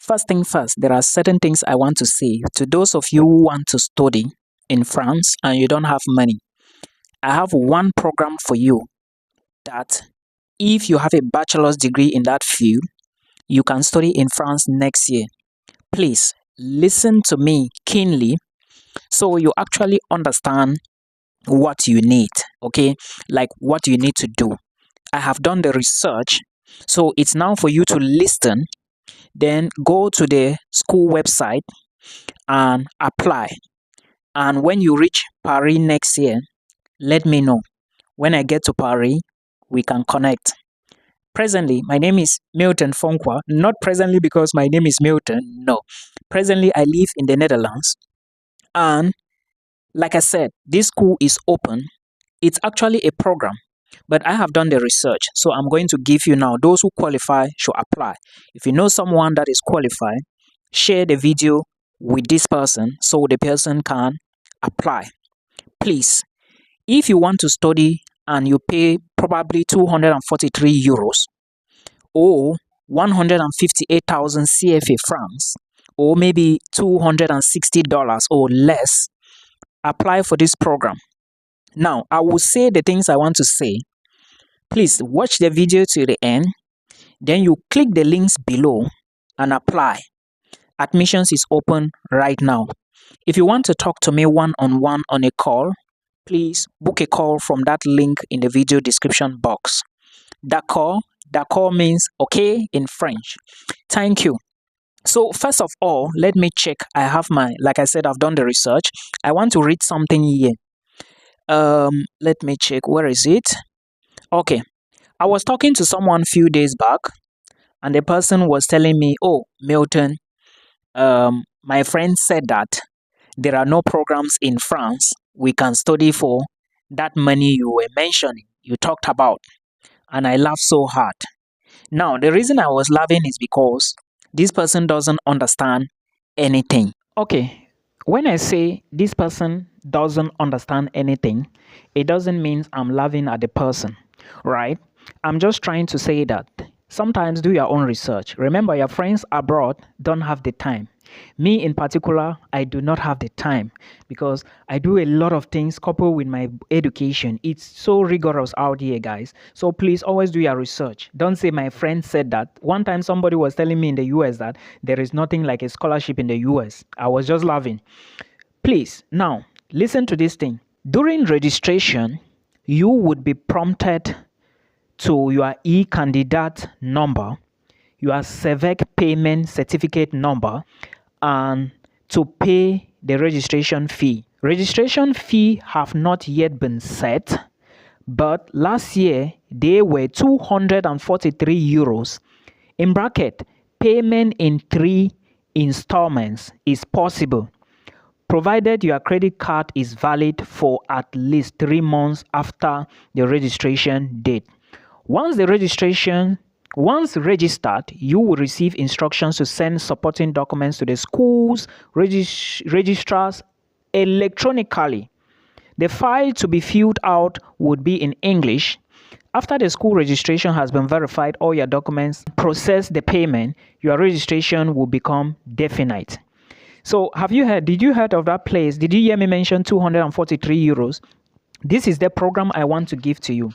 First thing first, there are certain things I want to say to those of you who want to study in France and you don't have money. I have one program for you that if you have a bachelor's degree in that field, you can study in France next year. Please listen to me keenly so you actually understand what you need, okay? Like what you need to do. I have done the research, so it's now for you to listen, then go to the school website and apply. And when you reach Paris next year, let me know. When I get to Paris, we can connect. Presently, my name is Milton Fonkwa. Not presently because my name is Milton, no. Presently, I live in the Netherlands. And like I said, this school is open. It's actually a program, but I have done the research. So I'm going to give you now, those who qualify should apply. If you know someone that is qualified, share the video with this person so the person can apply. Please, if you want to study and you pay probably 243 euros or 158,000 CFA francs or maybe $260 or less, apply for this program. Now, I will say the things I want to say. Please watch the video to the end. Then you click the links below and apply. Admissions is open right now. If you want to talk to me one-on-one on a call, please book a call from that link in the video description box. D'accord means okay in French. Thank you. So first of all, let me check. I have like I said, I've done the research. I want to read something here. Let me check. Where is it? Okay. I was talking to someone a few days back, and the person was telling me, oh, Milton, my friend said that there are no programs in France we can study for that money you were mentioning, you talked about. And I laughed so hard. Now, the reason I was laughing is because this person doesn't understand anything. Okay, when I say this person doesn't understand anything, it doesn't mean I'm laughing at the person, right? I'm just trying to say that sometimes do your own research. Remember, your friends abroad don't have the time. Me in particular, I do not have the time because I do a lot of things coupled with my education. It's so rigorous out here, guys. So please always do your research. Don't say my friend said that. One time somebody was telling me in the US that there is nothing like a scholarship in the US. I was just laughing. Please, now, listen to this thing. During registration, you would be prompted to your e-candidate number, your CEVEC payment certificate number, and to pay the registration fee. Registration fee have not yet been set, but last year they were 243 euros. In bracket, payment in 3 installments is possible, provided your credit card is valid for at least 3 months after the registration date. Once registered, you will receive instructions to send supporting documents to the school's registrars electronically. The file to be filled out would be in English. After the school registration has been verified, all your documents, process the payment, your registration will become definite. So did you heard of that place? Did you hear me mention 243 euros? This is the program I want to give to you.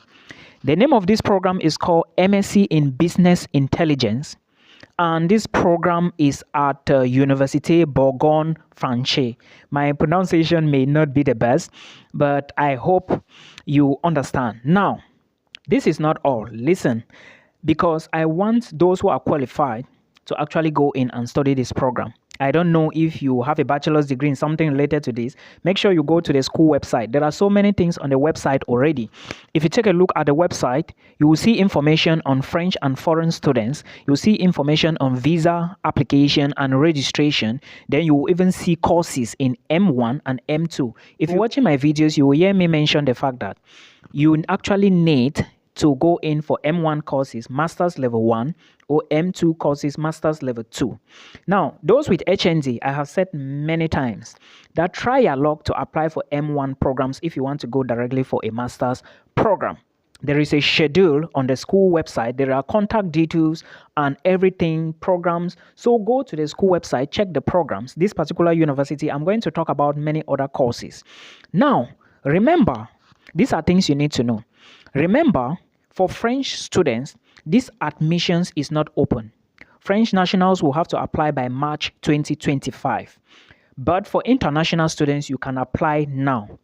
The name of this program is called MSc in Business Intelligence, and this program is at Université Bourgogne-Franche. My pronunciation may not be the best, but I hope you understand. Now, this is not all. Listen, because I want those who are qualified to actually go in and study this program. I don't know if you have a bachelor's degree in something related to this. Make sure you go to the school website. There are so many things on the website already. If you take a look at the website, you will see information on French and foreign students. You'll see information on visa application and registration. Then you will even see courses in M1 and M2. If you're watching my videos, you will hear me mention the fact that you actually need to go in for M1 courses, Master's Level 1, or M2 courses, Master's Level 2. Now, those with HND, I have said many times that try your luck to apply for M1 programs if you want to go directly for a Master's program. There is a schedule on the school website. There are contact details and everything, programs. So go to the school website, check the programs. This particular university, I'm going to talk about many other courses. Now, remember, these are things you need to know. Remember, for French students, this admissions is not open. French nationals will have to apply by March 2025. But for international students, you can apply now.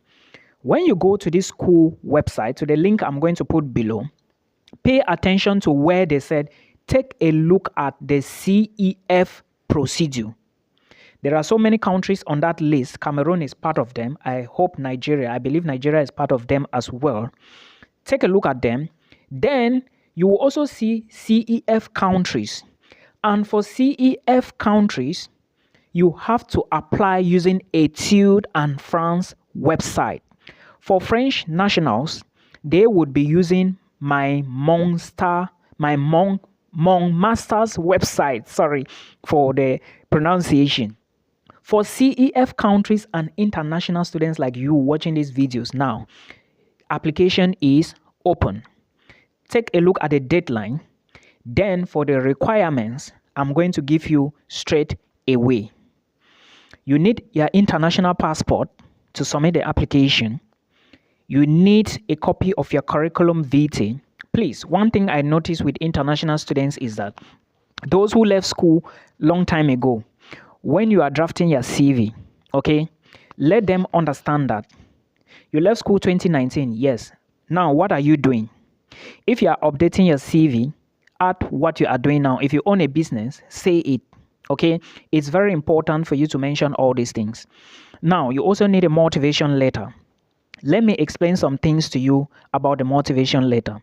When you go to this school website, to the link I'm going to put below, pay attention to where they said, take a look at the CEF procedure. There are so many countries on that list. Cameroon is part of them. I believe Nigeria is part of them as well. Take a look at them. Then you will also see CEF countries. And for CEF countries, you have to apply using Etudes and France website. For French nationals, they would be using my master's website, for the pronunciation. For CEF countries and international students like you watching these videos now, application is open. Take a look at the deadline. Then for the requirements, I'm going to give you straight away. You need your international passport to submit the application. You need a copy of your curriculum vitae. Please, one thing I noticed with international students is that those who left school long time ago, when you are drafting your CV, okay, let them understand that you left school 2019, yes. Now, what are you doing? If you are updating your CV, add what you are doing now. If you own a business, say it, okay? It's very important for you to mention all these things. Now, you also need a motivation letter. Let me explain some things to you about the motivation letter.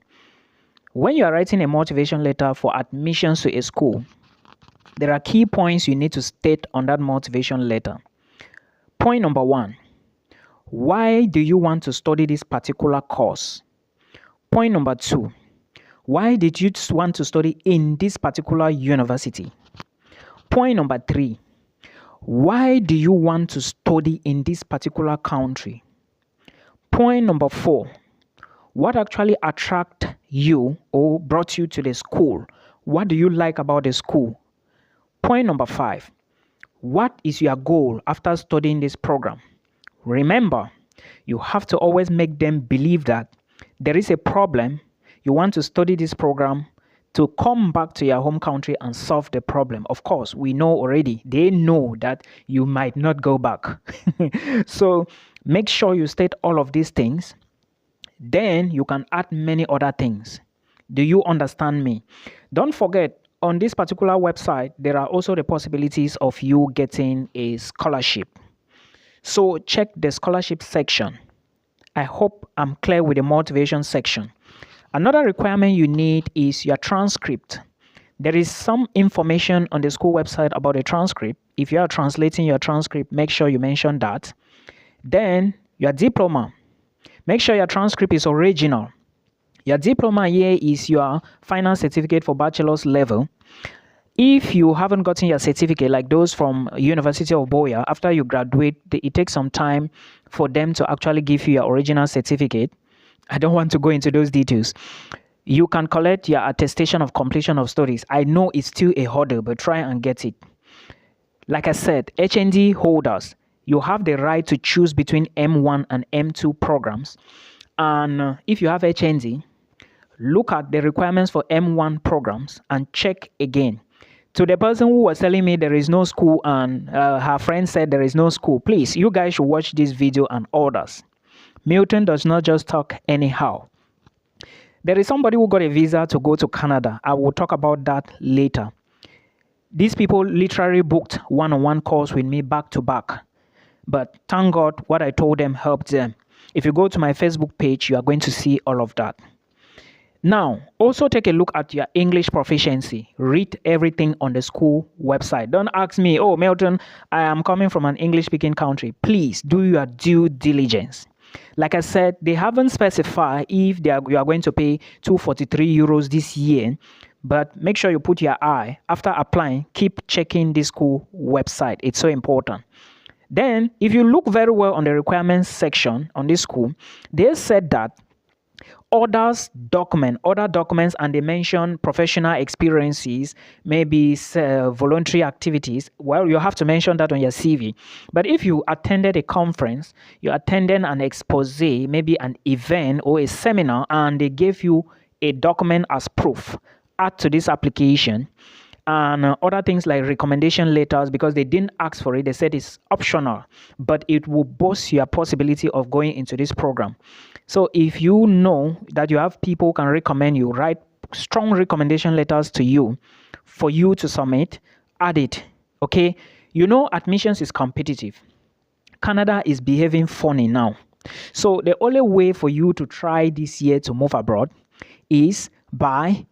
When you are writing a motivation letter for admissions to a school, there are key points you need to state on that motivation letter. Point number 1, why do you want to study this particular course? Point number 2, why did you want to study in this particular university? Point number 3, why do you want to study in this particular country? Point number 4, what actually attracted you or brought you to the school? What do you like about the school? Point number 5, what is your goal after studying this program? Remember, you have to always make them believe that there is a problem. You want to study this program to come back to your home country and solve the problem. Of course, we know already. They know that you might not go back. So make sure you state all of these things. Then you can add many other things. Do you understand me? Don't forget, on this particular website, there are also the possibilities of you getting a scholarship. So check the scholarship section. I hope I'm clear with the motivation section. Another requirement you need is your transcript. There is some information on the school website about the transcript. If you are translating your transcript, make sure you mention that. Then your diploma. Make sure your transcript is original. Your diploma here is your final certificate for bachelor's level. If you haven't gotten your certificate, like those from University of Boya, after you graduate, it takes some time for them to actually give you your original certificate. I don't want to go into those details. You can collect your attestation of completion of studies. I know it's still a hurdle, but try and get it. Like I said, HND holders, you have the right to choose between M1 and M2 programs. And if you have HND, look at the requirements for M1 programs and check again. To the person who was telling me there is no school and her friend said there is no school, please, you guys should watch this video and others. Milton does not just talk anyhow. There is somebody who got a visa to go to Canada. I will talk about that later. These people literally booked one-on-one calls with me back to back. But thank God what I told them helped them. If you go to my Facebook page, you are going to see all of that. Now, also take a look at your English proficiency. Read everything on the school website. Don't ask me, oh, Milton, I am coming from an English-speaking country. Please do your due diligence. Like I said, they haven't specified if you are going to pay 243 euros this year, but make sure you put your eye. After applying, keep checking the school website. It's so important. Then, if you look very well on the requirements section on this school, they said that other documents, and they mention professional experiences, maybe voluntary activities, well, you have to mention that on your CV. But if you attended a conference, you attended an expose, maybe an event or a seminar, and they gave you a document as proof, add to this application. And other things like recommendation letters, because they didn't ask for it, they said it's optional, but it will boost your possibility of going into this program. So if you know that you have people who can recommend you, write strong recommendation letters to you for you to submit, add it. Okay, you know admissions is competitive. Canada is behaving funny now. So the only way for you to try this year to move abroad is by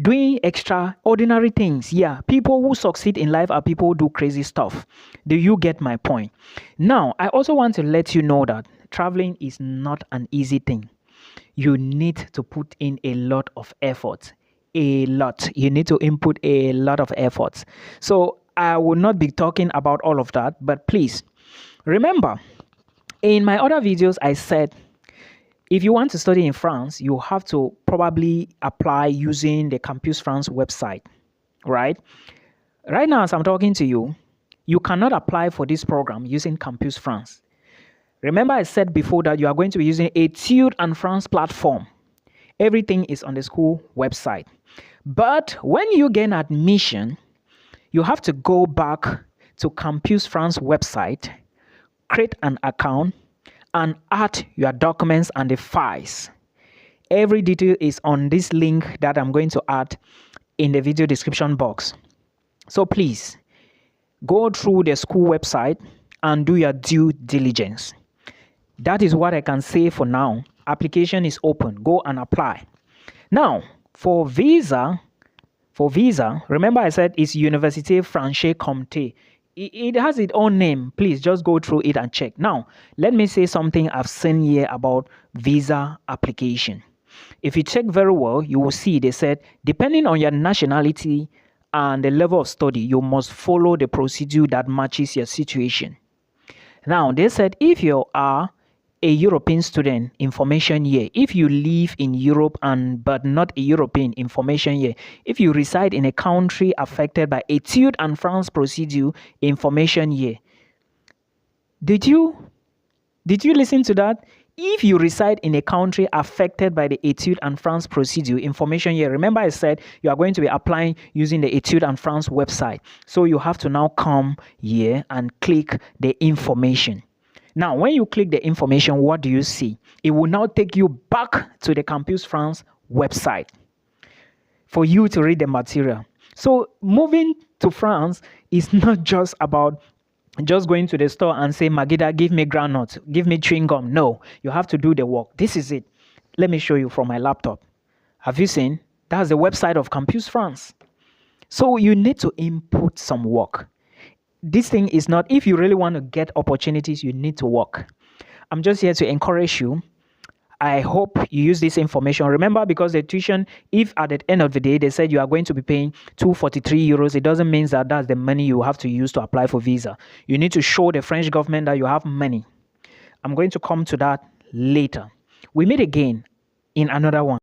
doing extraordinary things. Yeah, people who succeed in life are people who do crazy stuff. Do you get my point? Now, I also want to let you know that traveling is not an easy thing. You need to put in a lot of effort. A lot. You need to input a lot of efforts. So I will not be talking about all of that, but please remember, in my other videos, I said if you want to study in France, you have to probably apply using the Campus France website, right? Right now, as I'm talking to you, you cannot apply for this program using Campus France. Remember, I said before that you are going to be using Etude and France platform. Everything is on the school website. But when you gain admission, you have to go back to Campus France website, create an account, and add your documents and the files. Every detail is on this link that I'm going to add in the video description box. So please go through the school website and do your due diligence. That is what I can say for now. Application is open. Go and apply. Now, for visa, remember I said it's Université Franche Comté. It has its own name. Please just go through it and check. Now, let me say something I've seen here about visa application. If you check very well, you will see they said, depending on your nationality and the level of study, you must follow the procedure that matches your situation. Now, they said if you are a European student, information year. If you live in Europe but not a European, information year. If you reside in a country affected by Etude and France procedure, information year. Did you listen to that? If you reside in a country affected by the Etude and France procedure, information year. Remember I said you are going to be applying using the Etude and France website. So you have to now come here and click the information. Now, when you click the information, what do you see? It will now take you back to the Campus France website for you to read the material. So moving to France is not just about just going to the store and say, Magida, give me groundnut, give me chewing gum. No, you have to do the work. This is it. Let me show you from my laptop. Have you seen? That's the website of Campus France. So you need to input some work. This thing is not, if you really want to get opportunities, you need to work. I'm just here to encourage you. I hope you use this information. Remember, because the tuition, if at the end of the day, they said you are going to be paying 243 euros, it doesn't mean that that's the money you have to use to apply for visa. You need to show the French government that you have money. I'm going to come to that later. We meet again in another one.